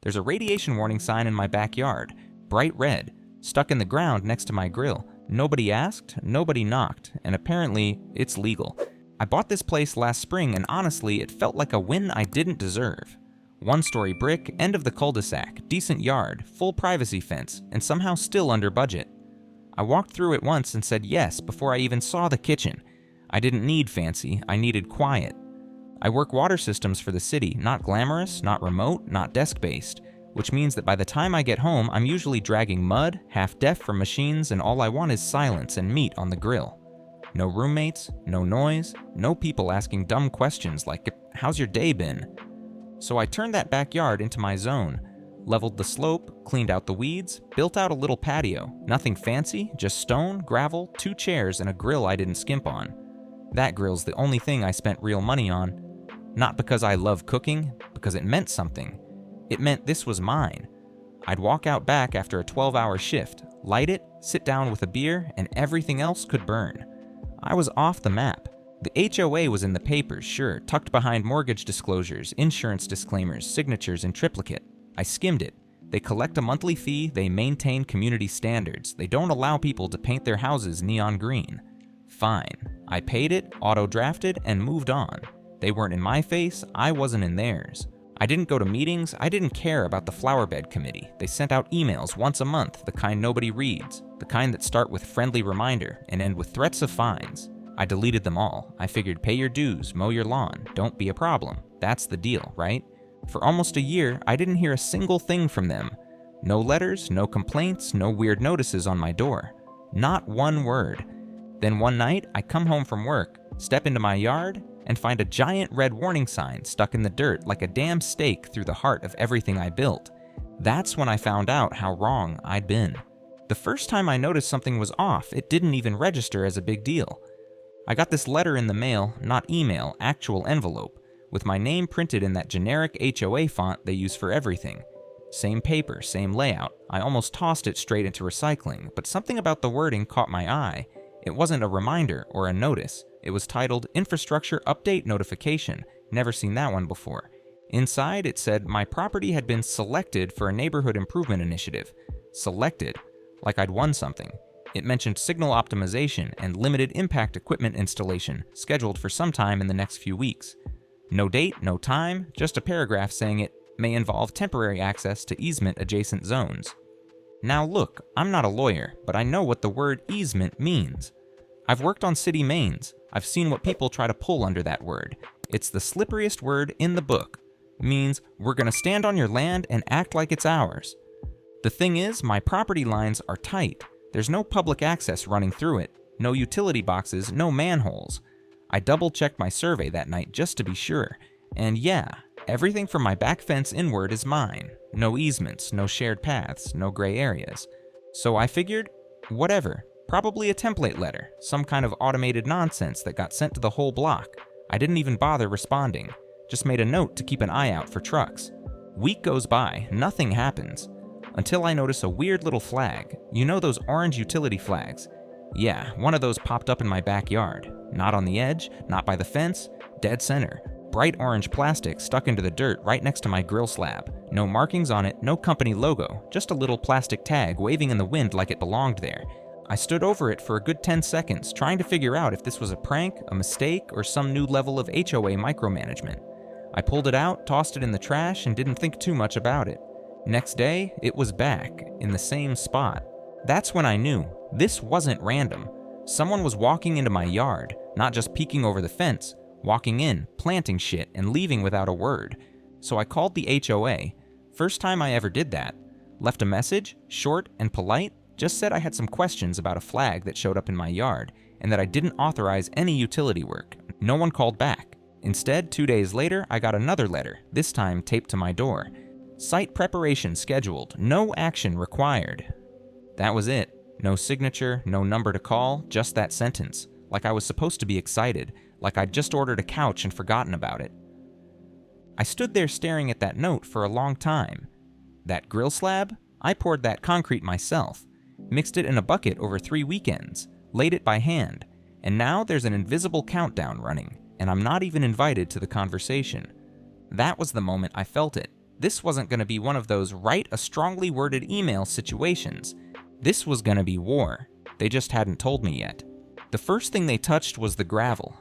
There's a radiation warning sign in my backyard, bright red, stuck in the ground next to my grill. Nobody asked, nobody knocked, and apparently it's legal. I bought this place last spring and honestly, it felt like a win I didn't deserve. 1-story brick, end of the cul-de-sac, decent yard, full privacy fence, and somehow still under budget. I walked through it once and said yes before I even saw the kitchen. I didn't need fancy, I needed quiet. I work water systems for the city, not glamorous, not remote, not desk-based, which means that by the time I get home, I'm usually dragging mud, half-deaf from machines, and all I want is silence and meat on the grill. No roommates, no noise, no people asking dumb questions like, "How's your day been?" So I turned that backyard into my zone, leveled the slope, cleaned out the weeds, built out a little patio. Nothing fancy, just stone, gravel, 2 chairs, and a grill I didn't skimp on. That grill's the only thing I spent real money on. Not because I love cooking, because it meant something. It meant this was mine. I'd walk out back after a 12-hour shift, light it, sit down with a beer, and everything else could burn. I was off the map. The HOA was in the papers, sure, tucked behind mortgage disclosures, insurance disclaimers, signatures in triplicate. I skimmed it. They collect a monthly fee, they maintain community standards, they don't allow people to paint their houses neon green. Fine. I paid it, auto-drafted, and moved on. They weren't in my face, I wasn't in theirs. I didn't go to meetings, I didn't care about the flower bed committee. They sent out emails once a month, the kind nobody reads, the kind that start with friendly reminder and end with threats of fines. I deleted them all. I figured pay your dues, mow your lawn, don't be a problem. That's the deal, right? For almost a year, I didn't hear a single thing from them. No letters, no complaints, no weird notices on my door. Not one word. Then one night, I come home from work, step into my yard, and find a giant red warning sign stuck in the dirt like a damn stake through the heart of everything I built. That's when I found out how wrong I'd been. The first time I noticed something was off, it didn't even register as a big deal. I got this letter in the mail, not email, actual envelope, with my name printed in that generic HOA font they use for everything. Same paper, same layout. I almost tossed it straight into recycling, but something about the wording caught my eye. It wasn't a reminder or a notice. It was titled Infrastructure Update Notification. Never seen that one before. Inside, it said my property had been selected for a neighborhood improvement initiative. Selected, like I'd won something. It mentioned signal optimization and limited impact equipment installation, scheduled for some time in the next few weeks. No date, no time, just a paragraph saying it may involve temporary access to easement adjacent zones. Now look, I'm not a lawyer, but I know what the word easement means. I've worked on city mains. I've seen what people try to pull under that word. It's the slipperiest word in the book. Means we're gonna stand on your land and act like it's ours. The thing is, my property lines are tight. There's no public access running through it, no utility boxes, no manholes. I double-checked my survey that night just to be sure, and yeah, everything from my back fence inward is mine. No easements, no shared paths, no gray areas. So I figured, whatever, probably a template letter, some kind of automated nonsense that got sent to the whole block. I didn't even bother responding, just made a note to keep an eye out for trucks. Week goes by, nothing happens. Until I notice a weird little flag. You know those orange utility flags? Yeah, one of those popped up in my backyard. Not on the edge, not by the fence, dead center. Bright orange plastic stuck into the dirt right next to my grill slab. No markings on it, no company logo, just a little plastic tag waving in the wind like it belonged there. I stood over it for a good 10 seconds, trying to figure out if this was a prank, a mistake, or some new level of HOA micromanagement. I pulled it out, tossed it in the trash, and didn't think too much about it. Next day, it was back, in the same spot. That's when I knew, this wasn't random. Someone was walking into my yard, not just peeking over the fence, walking in, planting shit, and leaving without a word. So I called the HOA. First time I ever did that. Left a message, short and polite, just said I had some questions about a flag that showed up in my yard, and that I didn't authorize any utility work. No one called back. Instead, 2 days later, I got another letter, this time taped to my door. Site preparation scheduled, no action required. That was it. No signature, no number to call, just that sentence. Like I was supposed to be excited, like I'd just ordered a couch and forgotten about it. I stood there staring at that note for a long time. That grill slab? I poured that concrete myself, mixed it in a bucket over 3 weekends, laid it by hand, and now there's an invisible countdown running, and I'm not even invited to the conversation. That was the moment I felt it. This wasn't going to be one of those write a strongly worded email situations. This was going to be war. They just hadn't told me yet. The first thing they touched was the gravel.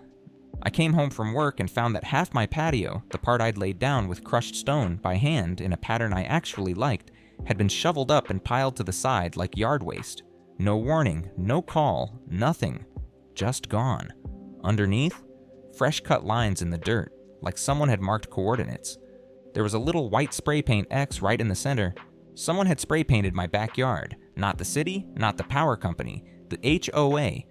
I came home from work and found that half my patio, the part I'd laid down with crushed stone by hand in a pattern I actually liked, had been shoveled up and piled to the side like yard waste. No warning, no call, nothing. Just gone. Underneath, fresh cut lines in the dirt, like someone had marked coordinates. There was a little white spray paint X right in the center. Someone had spray painted my backyard. Not the city, not the power company, the HOA.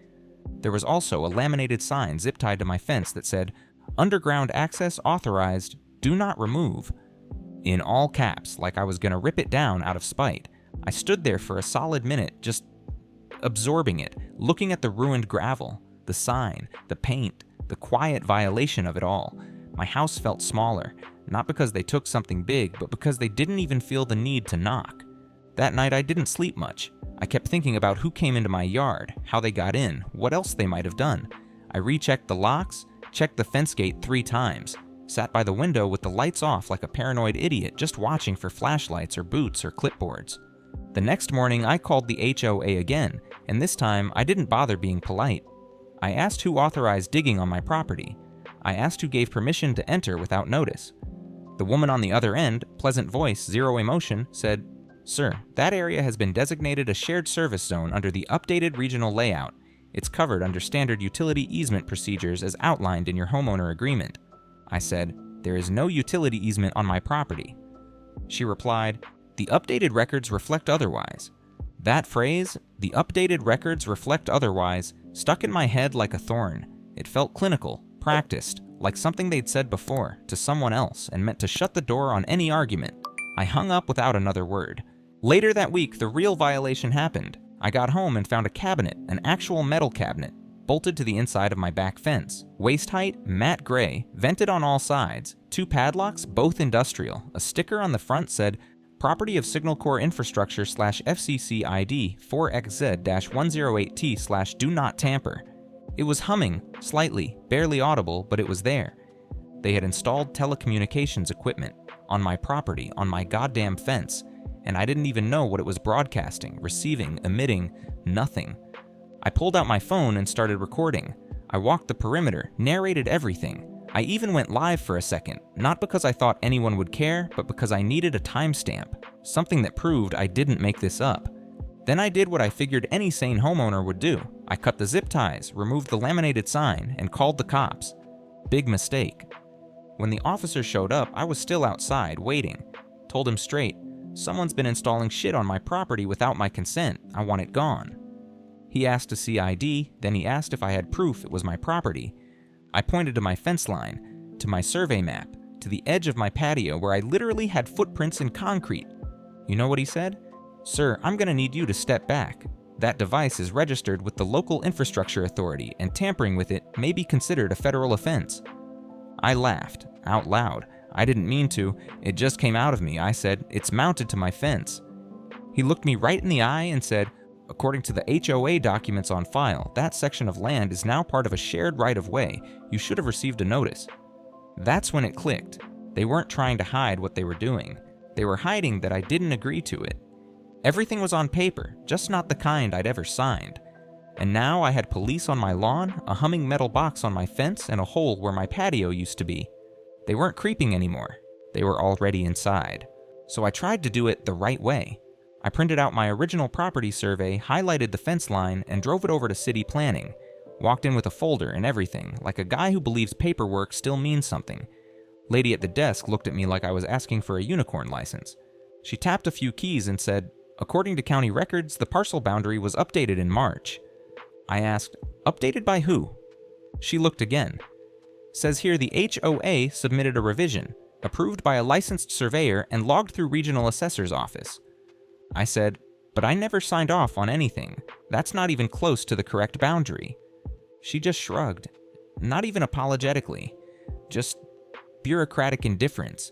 There was also a laminated sign zip-tied to my fence that said, "Underground access authorized, do not remove." In all caps, like I was gonna rip it down out of spite. I stood there for a solid minute, just absorbing it, looking at the ruined gravel, the sign, the paint, the quiet violation of it all. My house felt smaller, not because they took something big, but because they didn't even feel the need to knock. That night I didn't sleep much. I kept thinking about who came into my yard, how they got in, what else they might have done. I rechecked the locks, checked the fence gate 3 times, sat by the window with the lights off like a paranoid idiot just watching for flashlights or boots or clipboards. The next morning I called the HOA again, and this time I didn't bother being polite. I asked who authorized digging on my property. I asked who gave permission to enter without notice. The woman on the other end, pleasant voice, zero emotion, said, "Sir, that area has been designated a shared service zone under the updated regional layout. It's covered under standard utility easement procedures as outlined in your homeowner agreement." I said, "There is no utility easement on my property." She replied, "The updated records reflect otherwise." That phrase, "the updated records reflect otherwise," stuck in my head like a thorn. It felt clinical, practiced, like something they'd said before, to someone else, and meant to shut the door on any argument. I hung up without another word. Later that week, the real violation happened. I got home and found a cabinet, an actual metal cabinet, bolted to the inside of my back fence. Waist height, matte gray, vented on all sides, 2 padlocks, both industrial. A sticker on the front said, "Property of Signal Corps Infrastructure /FCC ID 4XZ-108T/do not tamper." It was humming, slightly, barely audible, but it was there. They had installed telecommunications equipment on my property, on my goddamn fence, and I didn't even know what it was broadcasting, receiving, emitting, nothing. I pulled out my phone and started recording. I walked the perimeter, narrated everything. I even went live for a second, not because I thought anyone would care, but because I needed a timestamp, something that proved I didn't make this up. Then I did what I figured any sane homeowner would do. I cut the zip ties, removed the laminated sign, and called the cops. Big mistake. When the officer showed up, I was still outside, waiting. Told him straight, "Someone's been installing shit on my property without my consent. I want it gone." He asked to see ID, then he asked if I had proof it was my property. I pointed to my fence line, to my survey map, to the edge of my patio where I literally had footprints in concrete. You know what he said? "Sir, I'm gonna need you to step back. That device is registered with the local infrastructure authority, and tampering with it may be considered a federal offense." I laughed, out loud. I didn't mean to, it just came out of me. I said, "It's mounted to my fence." He looked me right in the eye and said, "According to the HOA documents on file, that section of land is now part of a shared right-of-way. You should have received a notice." That's when it clicked. They weren't trying to hide what they were doing. They were hiding that I didn't agree to it. Everything was on paper, just not the kind I'd ever signed. And now I had police on my lawn, a humming metal box on my fence, and a hole where my patio used to be. They weren't creeping anymore. They were already inside. So I tried to do it the right way. I printed out my original property survey, highlighted the fence line, and drove it over to city planning. Walked in with a folder and everything, like a guy who believes paperwork still means something. Lady at the desk looked at me like I was asking for a unicorn license. She tapped a few keys and said, "According to county records, the parcel boundary was updated in March." I asked, "Updated by who?" She looked again. "Says here the HOA submitted a revision, approved by a licensed surveyor and logged through regional assessor's office." I said, "But I never signed off on anything. That's not even close to the correct boundary." She just shrugged, not even apologetically, just bureaucratic indifference.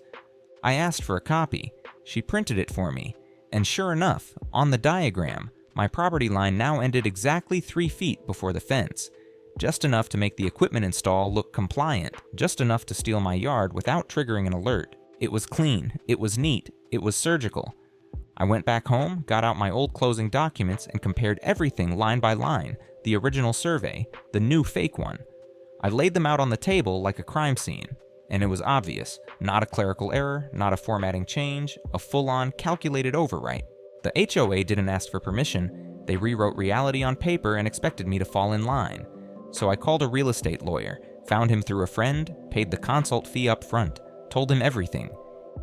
I asked for a copy. She printed it for me, and sure enough, on the diagram, my property line now ended exactly 3 feet before the fence, just enough to make the equipment install look compliant, just enough to steal my yard without triggering an alert. It was clean, it was neat, it was surgical. I went back home, got out my old closing documents, and compared everything line by line, the original survey, the new fake one. I laid them out on the table like a crime scene, and it was obvious. Not a clerical error, not a formatting change, a full-on calculated overwrite. The HOA didn't ask for permission, they rewrote reality on paper and expected me to fall in line. So I called a real estate lawyer, found him through a friend, paid the consult fee up front, told him everything.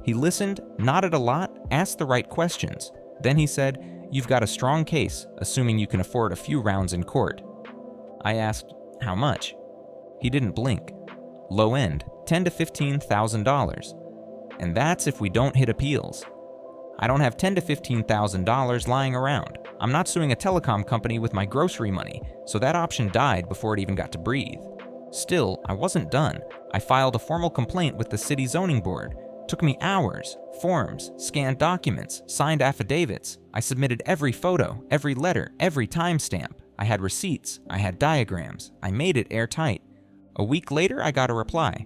He listened, nodded a lot, asked the right questions. Then he said, "You've got a strong case, assuming you can afford a few rounds in court." I asked, "How much?" He didn't blink. Low end, $10,000 to $15,000. And that's if we don't hit appeals. I don't have $10,000 to $15,000 lying around. I'm not suing a telecom company with my grocery money, so that option died before it even got to breathe. Still, I wasn't done. I filed a formal complaint with the city zoning board. Took me hours, forms, scanned documents, signed affidavits. I submitted every photo, every letter, every timestamp. I had receipts, I had diagrams. I made it airtight. A week later, I got a reply.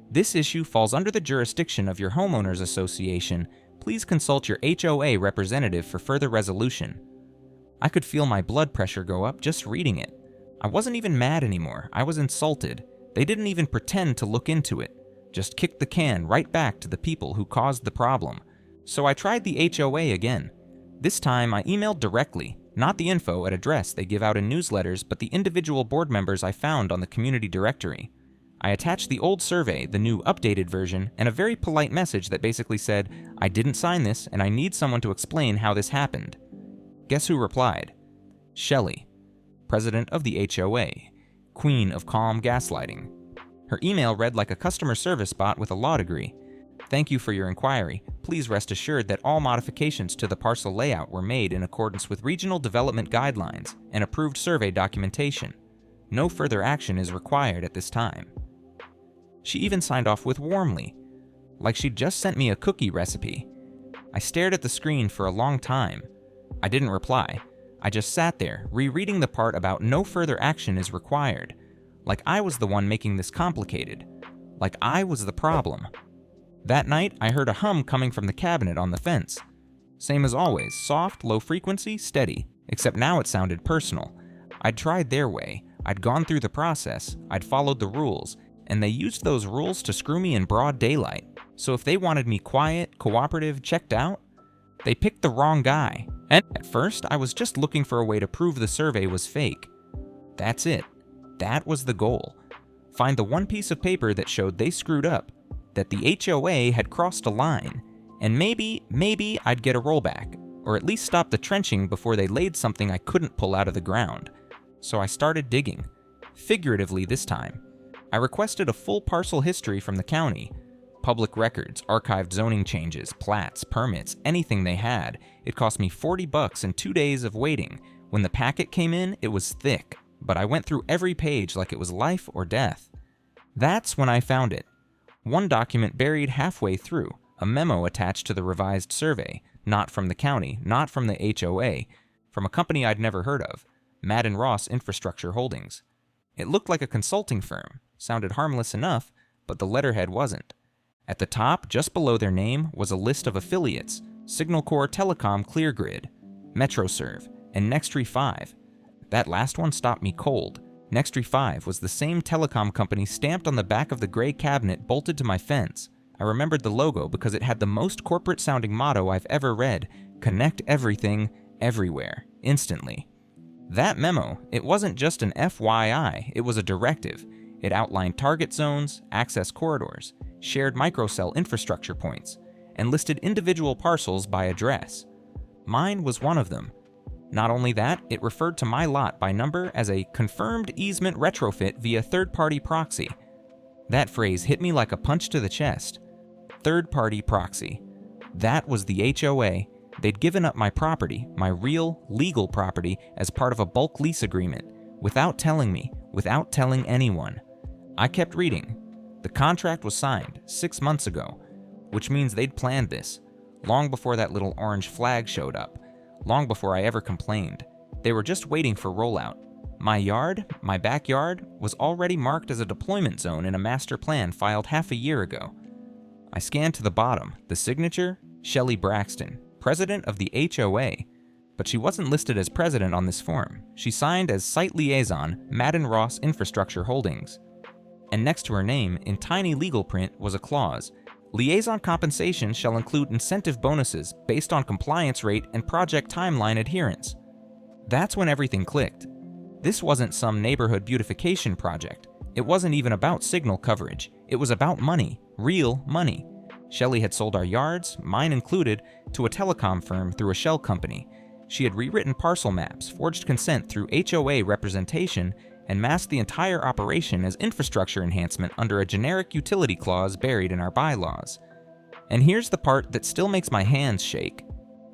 "This issue falls under the jurisdiction of your homeowners association. Please consult your HOA representative for further resolution." I could feel my blood pressure go up just reading it. I wasn't even mad anymore. I was insulted. They didn't even pretend to look into it. Just kicked the can right back to the people who caused the problem. So I tried the HOA again. This time I emailed directly, not the info at address they give out in newsletters, but the individual board members I found on the community directory. I attached the old survey, the new updated version, and a very polite message that basically said, "I didn't sign this and I need someone to explain how this happened." Guess who replied? Shelley, president of the HOA, queen of calm gaslighting. Her email read like a customer service bot with a law degree. "Thank you for your inquiry. Please rest assured that all modifications to the parcel layout were made in accordance with regional development guidelines and approved survey documentation. No further action is required at this time." She even signed off with "warmly," like she'd just sent me a cookie recipe. I stared at the screen for a long time. I didn't reply. I just sat there, rereading the part about no further action is required. Like I was the one making this complicated. Like I was the problem. That night, I heard a hum coming from the cabinet on the fence. Same as always, soft, low frequency, steady, except now it sounded personal. I'd tried their way, I'd gone through the process, I'd followed the rules, and they used those rules to screw me in broad daylight. So if they wanted me quiet, cooperative, checked out, they picked the wrong guy. And at first, I was just looking for a way to prove the survey was fake. That's it. That was the goal. Find the one piece of paper that showed they screwed up, that the HOA had crossed a line, and maybe I'd get a rollback, or at least stop the trenching before they laid something I couldn't pull out of the ground. So I started digging. Figuratively this time. I requested a full parcel history from the county. Public records, archived zoning changes, plats, permits, anything they had. It cost me $40 and 2 days of waiting. When the packet came in, it was thick, but I went through every page like it was life or death. That's when I found it. One document buried halfway through, a memo attached to the revised survey, not from the county, not from the HOA, from a company I'd never heard of, Madden Ross Infrastructure Holdings. It looked like a consulting firm, sounded harmless enough, but the letterhead wasn't. At the top, just below their name, was a list of affiliates: Signal Corps Telecom ClearGrid, MetroServe, and Nextree 5. That last one stopped me cold. Nextree 5 was the same telecom company stamped on the back of the gray cabinet bolted to my fence. I remembered the logo because it had the most corporate-sounding motto I've ever read: "Connect everything, everywhere, instantly." That memo, it wasn't just an FYI, it was a directive. It outlined target zones, access corridors, shared microcell infrastructure points, and listed individual parcels by address. Mine was one of them. Not only that, it referred to my lot by number as a confirmed easement retrofit via third-party proxy. That phrase hit me like a punch to the chest. Third-party proxy. That was the HOA. They'd given up my property, my real, legal property, as part of a bulk lease agreement, without telling me, without telling anyone. I kept reading. The contract was signed 6 months ago, which means they'd planned this, long before that little orange flag showed up, long before I ever complained. They were just waiting for rollout. My yard, my backyard, was already marked as a deployment zone in a master plan filed half a year ago. I scanned to the bottom. The signature? Shelley Braxton, president of the HOA. But she wasn't listed as president on this form. She signed as site liaison, Madden Ross Infrastructure Holdings. And next to her name, in tiny legal print, was a clause. Liaison compensation shall include incentive bonuses based on compliance rate and project timeline adherence. That's when everything clicked. This wasn't some neighborhood beautification project. It wasn't even about signal coverage. It was about money, real money. Shelley had sold our yards, mine included, to a telecom firm through a shell company. She had rewritten parcel maps, forged consent through HOA representation, and masked the entire operation as infrastructure enhancement under a generic utility clause buried in our bylaws. And here's the part that still makes my hands shake.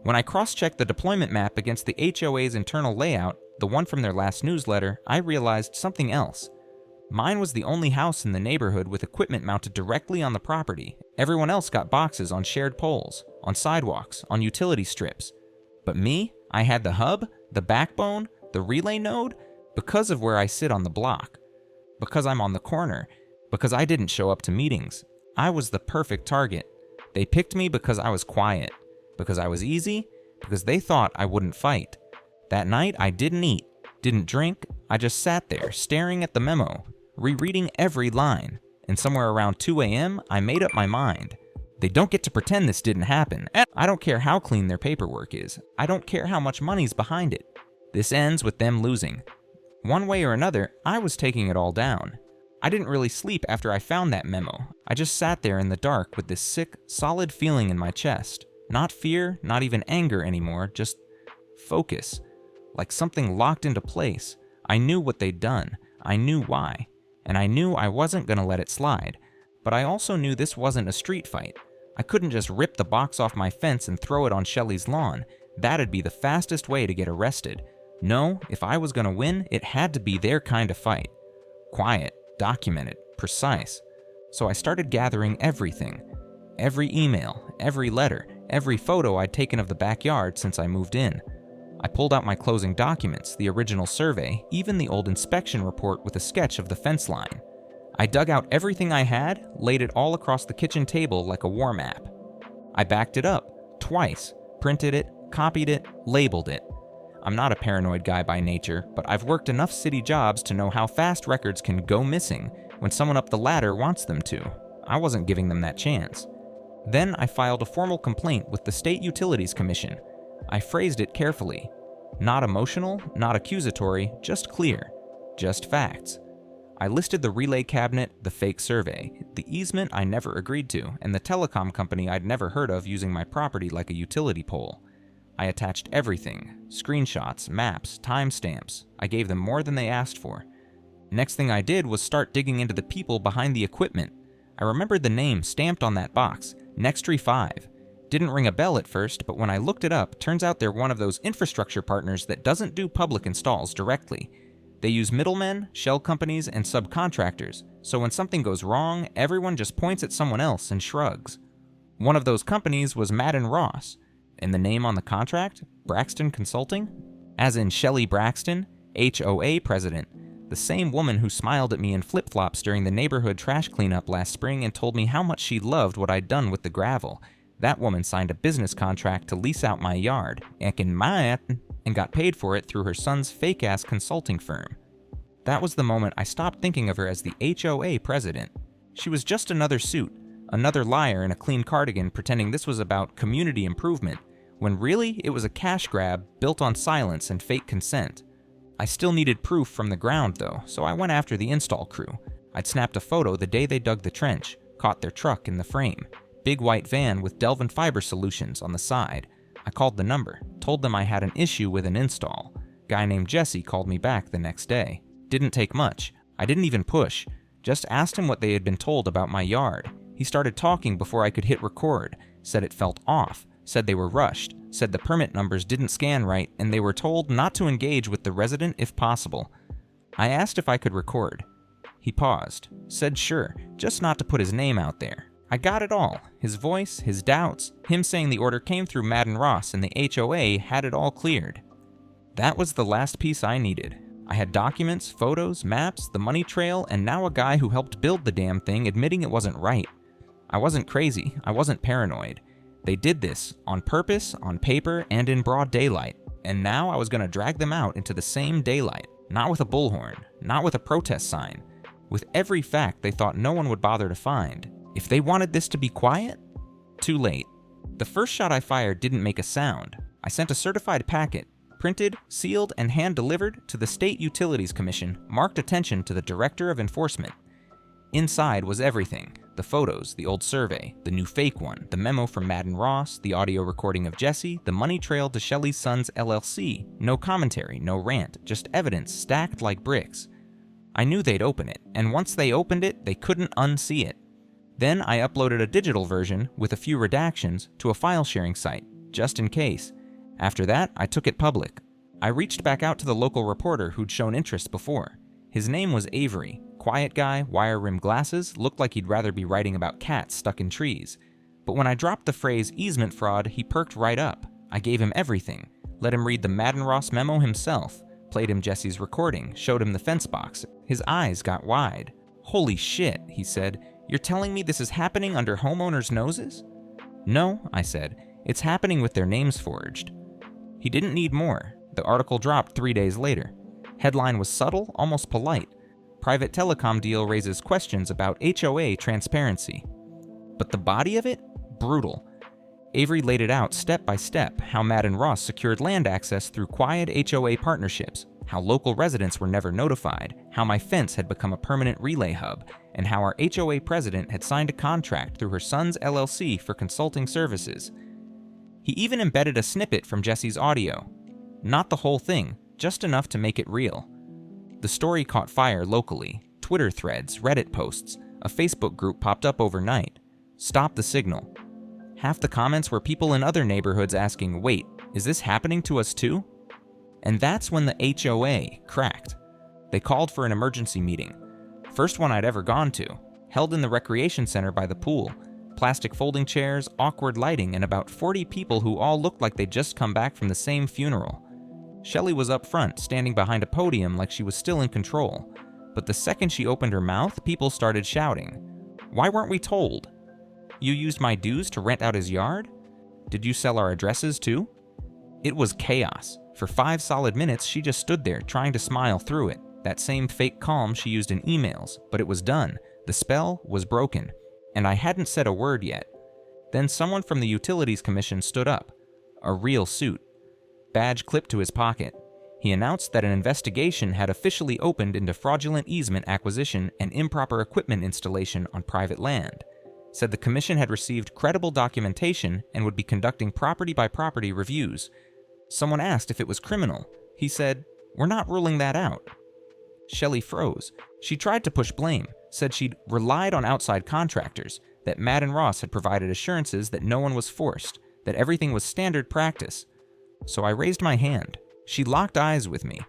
When I cross-checked the deployment map against the HOA's internal layout, the one from their last newsletter, I realized something else. Mine was the only house in the neighborhood with equipment mounted directly on the property. Everyone else got boxes on shared poles, on sidewalks, on utility strips. But me? I had the hub, the backbone, the relay node, because of where I sit on the block. Because I'm on the corner. Because I didn't show up to meetings. I was the perfect target. They picked me because I was quiet. Because I was easy. Because they thought I wouldn't fight. That night, I didn't eat, didn't drink. I just sat there, staring at the memo, rereading every line. And somewhere around 2 a.m., I made up my mind. They don't get to pretend this didn't happen. I don't care how clean their paperwork is. I don't care how much money's behind it. This ends with them losing. One way or another, I was taking it all down. I didn't really sleep after I found that memo. I just sat there in the dark with this sick, solid feeling in my chest. Not fear, not even anger anymore, just focus. Like something locked into place. I knew what they'd done. I knew why. And I knew I wasn't gonna let it slide. But I also knew this wasn't a street fight. I couldn't just rip the box off my fence and throw it on Shelley's lawn. That'd be the fastest way to get arrested. No, if I was gonna win, it had to be their kind of fight. Quiet, documented, precise. So I started gathering everything. Every email, every letter, every photo I'd taken of the backyard since I moved in. I pulled out my closing documents, the original survey, even the old inspection report with a sketch of the fence line. I dug out everything I had, laid it all across the kitchen table like a war map. I backed it up, twice, printed it, copied it, labeled it. I'm not a paranoid guy by nature, but I've worked enough city jobs to know how fast records can go missing when someone up the ladder wants them to. I wasn't giving them that chance. Then I filed a formal complaint with the State Utilities Commission. I phrased it carefully. Not emotional, not accusatory, just clear. Just facts. I listed the relay cabinet, the fake survey, the easement I never agreed to, and the telecom company I'd never heard of using my property like a utility pole. I attached everything, screenshots, maps, timestamps. I gave them more than they asked for. Next thing I did was start digging into the people behind the equipment. I remembered the name stamped on that box, Nextry 5. Didn't ring a bell at first, but when I looked it up, turns out they're one of those infrastructure partners that doesn't do public installs directly. They use middlemen, shell companies, and subcontractors, so when something goes wrong, everyone just points at someone else and shrugs. One of those companies was Madden Ross, and the name on the contract, Braxton Consulting, as in Shelley Braxton, HOA president, the same woman who smiled at me in flip-flops during the neighborhood trash cleanup last spring and told me how much she loved what I'd done with the gravel. That woman signed a business contract to lease out my yard, and got paid for it through her son's fake-ass consulting firm. That was the moment I stopped thinking of her as the HOA president. She was just another suit, another liar in a clean cardigan pretending this was about community improvement, when really it was a cash grab built on silence and fake consent. I still needed proof from the ground though, so I went after the install crew. I'd snapped a photo the day they dug the trench, caught their truck in the frame. Big white van with Delvin Fiber Solutions on the side. I called the number, told them I had an issue with an install. Guy named Jesse called me back the next day. Didn't take much. I didn't even push. Just asked him what they had been told about my yard. He started talking before I could hit record. Said it felt off. Said they were rushed. Said the permit numbers didn't scan right and they were told not to engage with the resident if possible. I asked if I could record. He paused. Said sure, just not to put his name out there. I got it all. His voice, his doubts, him saying the order came through Madden Ross and the HOA had it all cleared. That was the last piece I needed. I had documents, photos, maps, the money trail, and now a guy who helped build the damn thing admitting it wasn't right. I wasn't crazy, I wasn't paranoid. They did this on purpose, on paper, and in broad daylight, and now I was gonna drag them out into the same daylight, not with a bullhorn, not with a protest sign, with every fact they thought no one would bother to find. If they wanted this to be quiet, too late. The first shot I fired didn't make a sound. I sent a certified packet, printed, sealed, and hand-delivered to the State Utilities Commission, marked attention to the Director of Enforcement. Inside was everything: the photos, the old survey, the new fake one, the memo from Madden Ross, the audio recording of Jesse, the money trail to Shelley's Sons LLC. No commentary, no rant, just evidence stacked like bricks. I knew they'd open it, and once they opened it, they couldn't unsee it. Then I uploaded a digital version with a few redactions to a file-sharing site, just in case. After that, I took it public. I reached back out to the local reporter who'd shown interest before. His name was Avery. Quiet guy, wire-rimmed glasses, looked like he'd rather be writing about cats stuck in trees. But when I dropped the phrase easement fraud, he perked right up. I gave him everything. Let him read the Madden Ross memo himself. Played him Jesse's recording, showed him the fence box. His eyes got wide. "Holy shit," he said. "You're telling me this is happening under homeowners' noses?" "No," I said. "It's happening with their names forged." He didn't need more. The article dropped 3 days later. Headline was subtle, almost polite. Private telecom deal raises questions about HOA transparency. But the body of it? Brutal. Avery laid it out step by step, how Madden Ross secured land access through quiet HOA partnerships, how local residents were never notified, how my fence had become a permanent relay hub, and how our HOA president had signed a contract through her son's LLC for consulting services. He even embedded a snippet from Jesse's audio. Not the whole thing, just enough to make it real. The story caught fire locally. Twitter threads, Reddit posts, a Facebook group popped up overnight. Stop the signal. Half the comments were people in other neighborhoods asking, "Wait, is this happening to us too?" And that's when the HOA cracked. They called for an emergency meeting. First one I'd ever gone to, held in the recreation center by the pool. Plastic folding chairs, awkward lighting, and about 40 people who all looked like they'd just come back from the same funeral. Shelley was up front, standing behind a podium like she was still in control. But the second she opened her mouth, people started shouting. "Why weren't we told? You used my dues to rent out his yard? Did you sell our addresses too?" It was chaos. For 5 solid minutes, she just stood there, trying to smile through it. That same fake calm she used in emails, but it was done. The spell was broken, and I hadn't said a word yet. Then someone from the Utilities Commission stood up. A real suit. Badge clipped to his pocket. He announced that an investigation had officially opened into fraudulent easement acquisition and improper equipment installation on private land. Said the commission had received credible documentation and would be conducting property-by-property reviews. Someone asked if it was criminal. He said, "We're not ruling that out." Shelley froze. She tried to push blame, said she'd relied on outside contractors, that Madden Ross had provided assurances that no one was forced, that everything was standard practice. So I raised my hand. She locked eyes with me.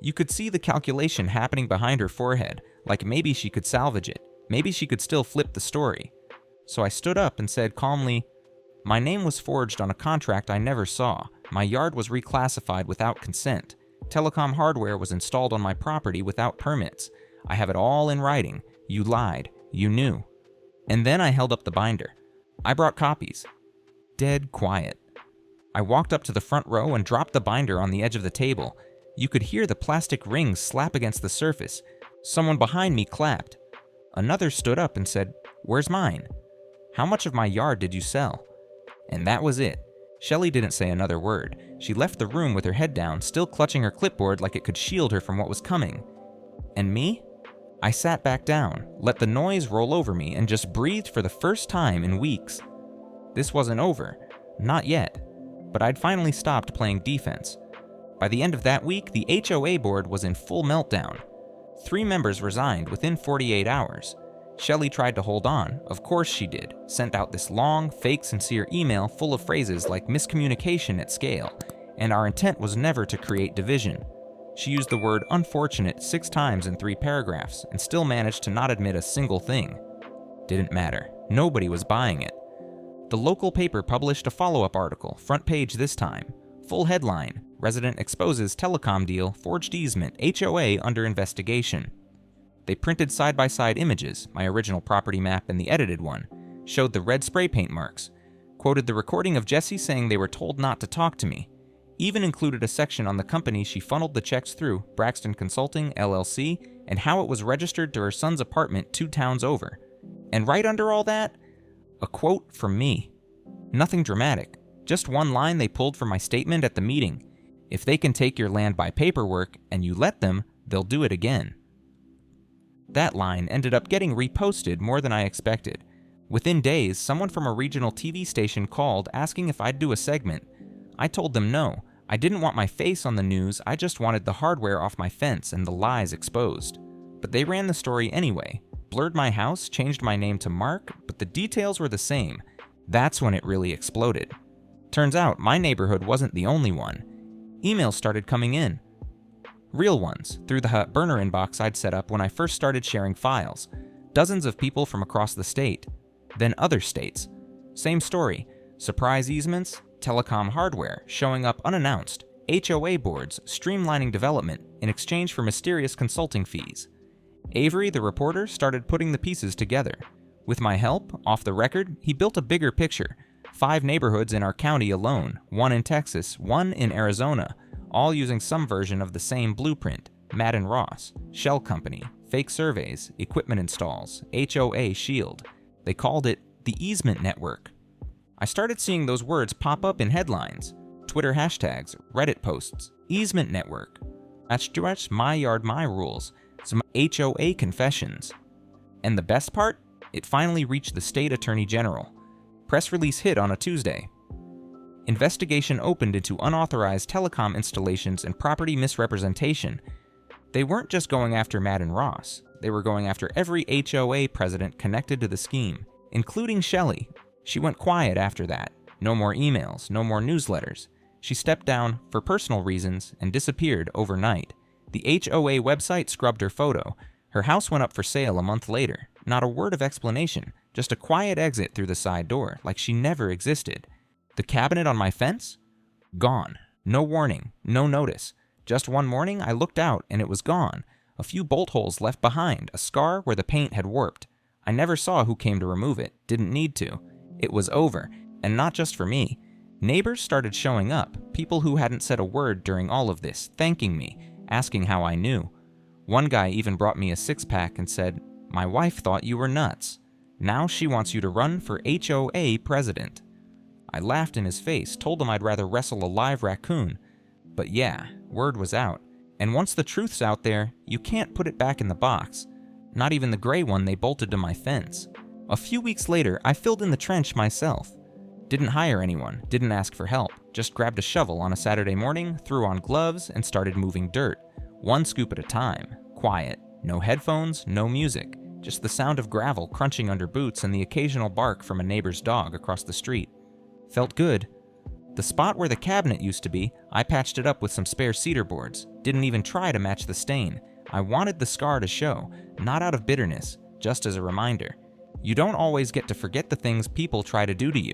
You could see the calculation happening behind her forehead, like maybe she could salvage it. Maybe she could still flip the story. So I stood up and said calmly, "My name was forged on a contract I never saw. My yard was reclassified without consent. Telecom hardware was installed on my property without permits. I have it all in writing. You lied. You knew." And then I held up the binder. I brought copies. Dead quiet. I walked up to the front row and dropped the binder on the edge of the table. You could hear the plastic rings slap against the surface. Someone behind me clapped. Another stood up and said, "Where's mine? How much of my yard did you sell?" And that was it. Shelley didn't say another word. She left the room with her head down, still clutching her clipboard like it could shield her from what was coming. And me? I sat back down, let the noise roll over me, and just breathed for the first time in weeks. This wasn't over. Not yet. But I'd finally stopped playing defense. By the end of that week, the HOA board was in full meltdown. 3 members resigned within 48 hours. Shelley tried to hold on, of course she did, sent out this long, fake sincere email full of phrases like miscommunication at scale, and our intent was never to create division. She used the word unfortunate 6 times in 3 paragraphs, and still managed to not admit a single thing. Didn't matter. Nobody was buying it. The local paper published a follow-up article, front page this time. Full headline, "Resident exposes telecom deal, forged easement, HOA under investigation." They printed side-by-side images, my original property map and the edited one. showed the red spray paint marks, quoted the recording of Jesse saying they were told not to talk to me, even included a section on the company she funneled the checks through, Braxton Consulting, LLC, and how it was registered to her son's apartment 2 towns over. And right under all that, a quote from me. Nothing dramatic, just one line they pulled from my statement at the meeting. If they can take your land by paperwork and you let them, they'll do it again. That line ended up getting reposted more than I expected. Within days, someone from a regional TV station called asking if I'd do a segment. I told them no. I didn't want my face on the news, I just wanted the hardware off my fence and the lies exposed. But they ran the story anyway, blurred my house, changed my name to Mark, but the details were the same. That's when it really exploded. Turns out my neighborhood wasn't the only one. Emails started coming in. Real ones, through the burner inbox I'd set up when I first started sharing files. Dozens of people from across the state. Then other states. Same story. Surprise easements, telecom hardware showing up unannounced, HOA boards streamlining development in exchange for mysterious consulting fees. Avery, the reporter, started putting the pieces together. With my help, off the record, he built a bigger picture. 5 neighborhoods in our county alone, 1 in Texas, 1 in Arizona, all using some version of the same blueprint. Madden Ross, Shell Company, fake surveys, equipment installs, HOA Shield. They called it the Easement Network. I started seeing those words pop up in headlines, Twitter hashtags, Reddit posts, Easement Network. That's my yard, my rules, some HOA confessions. And the best part? It finally reached the state attorney general. Press release hit on a Tuesday. Investigation opened into unauthorized telecom installations and property misrepresentation. They weren't just going after Madden Ross, they were going after every HOA president connected to the scheme, including Shelley. She went quiet after that. No more emails, no more newsletters. She stepped down for personal reasons and disappeared overnight. The HOA website scrubbed her photo. Her house went up for sale a month later. Not a word of explanation, just a quiet exit through the side door, like she never existed. The cabinet on my fence? Gone. No warning, no notice. Just one morning I looked out and it was gone. A few bolt holes left behind, a scar where the paint had warped. I never saw who came to remove it, didn't need to. It was over, and not just for me. Neighbors started showing up, people who hadn't said a word during all of this, thanking me, asking how I knew. One guy even brought me a 6-pack and said, "My wife thought you were nuts. Now she wants you to run for HOA president." I laughed in his face, told him I'd rather wrestle a live raccoon. But yeah, word was out. And once the truth's out there, you can't put it back in the box. Not even the gray one they bolted to my fence. A few weeks later, I filled in the trench myself. Didn't hire anyone, didn't ask for help, just grabbed a shovel on a Saturday morning, threw on gloves, and started moving dirt. 1 scoop at a time. Quiet. No headphones, no music. Just the sound of gravel crunching under boots and the occasional bark from a neighbor's dog across the street. Felt good. The spot where the cabinet used to be, I patched it up with some spare cedar boards. Didn't even try to match the stain. I wanted the scar to show, not out of bitterness, just as a reminder. You don't always get to forget the things people try to do to you.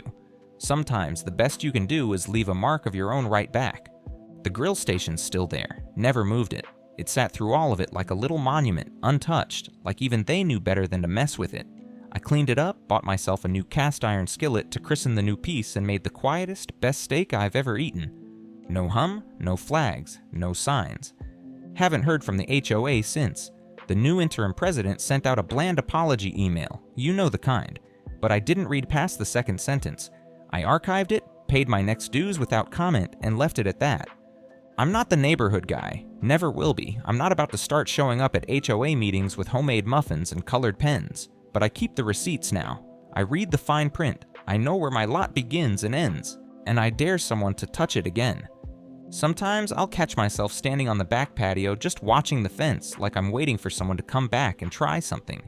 Sometimes the best you can do is leave a mark of your own right back. The grill station's still there, never moved it. It sat through all of it like a little monument, untouched, like even they knew better than to mess with it. I cleaned it up, bought myself a new cast iron skillet to christen the new piece, and made the quietest, best steak I've ever eaten. No hum, no flags, no signs. Haven't heard from the HOA since. The new interim president sent out a bland apology email, you know the kind, but I didn't read past the second sentence. I archived it, paid my next dues without comment, and left it at that. I'm not the neighborhood guy, never will be. I'm not about to start showing up at HOA meetings with homemade muffins and colored pens, but I keep the receipts now. I read the fine print, I know where my lot begins and ends, and I dare someone to touch it again. Sometimes I'll catch myself standing on the back patio just watching the fence like I'm waiting for someone to come back and try something.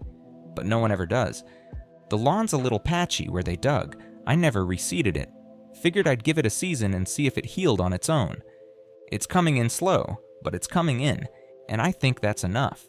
But no one ever does. The lawn's a little patchy where they dug. I never reseeded it. Figured I'd give it a season and see if it healed on its own. It's coming in slow, but it's coming in, and I think that's enough.